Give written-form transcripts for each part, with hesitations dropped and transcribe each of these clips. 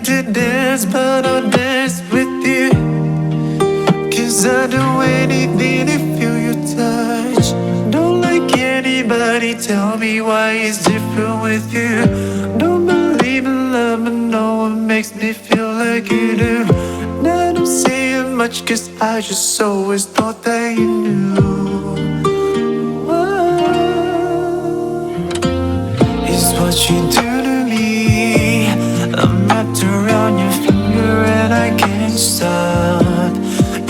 scared to dance, but I'll dance with you. 'Cause I'd do anything to feel your touch. Don't like anybody tell me why it's different with you. Don't believe in love, but no one makes me feel like you do. Not I'm saying much, 'cause I just always thought that you knew. It's what you do to me. I'm wrapped around your finger and I can't stop.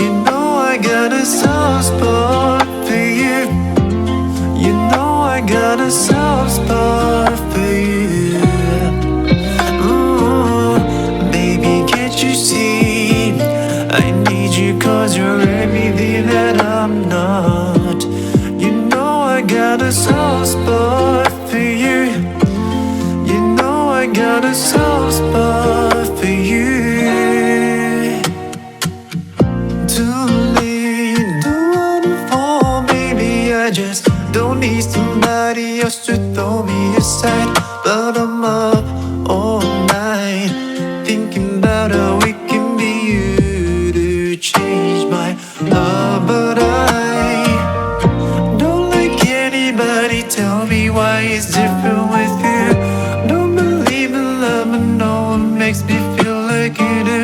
You know I got a soft spot for you. You know I got a soft spot for you. Ooh, baby, can't you see? I need you 'cause you're everything that I'm not. You know I got a soft spot for you. You know I got a soft spot for you. Too late, don't wanna fall, baby. I just don't need somebody else to throw me aside. But I'm up all night thinking about how we can be you to change my love. But I don't like anybody tell me why it's different with you. Don't believe in love, but no one makes me feel like you do.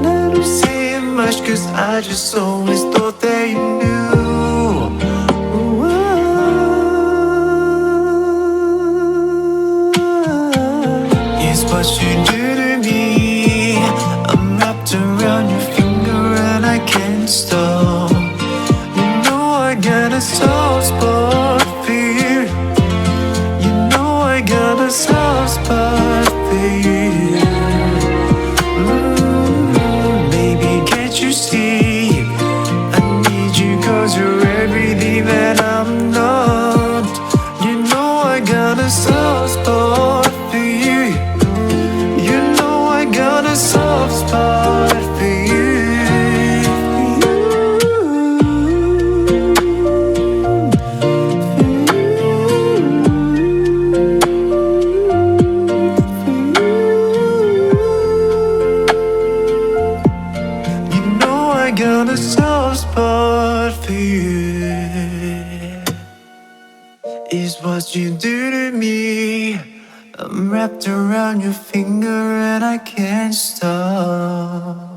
Not I'm saying much, 'cause I just always thought that you knew. It's what you do to me. I'm wrapped around your finger and I can't stop. You know I got a soft spot for you. You know I got a soft spot for you. Baby, can't you see? I need you 'cause you're everything that I'm not. You know I got a soft spot for you. You know I got a soft spot for you. You know I got a soft spot for you. Is what you do to me. I'm wrapped around your finger and I can't stop.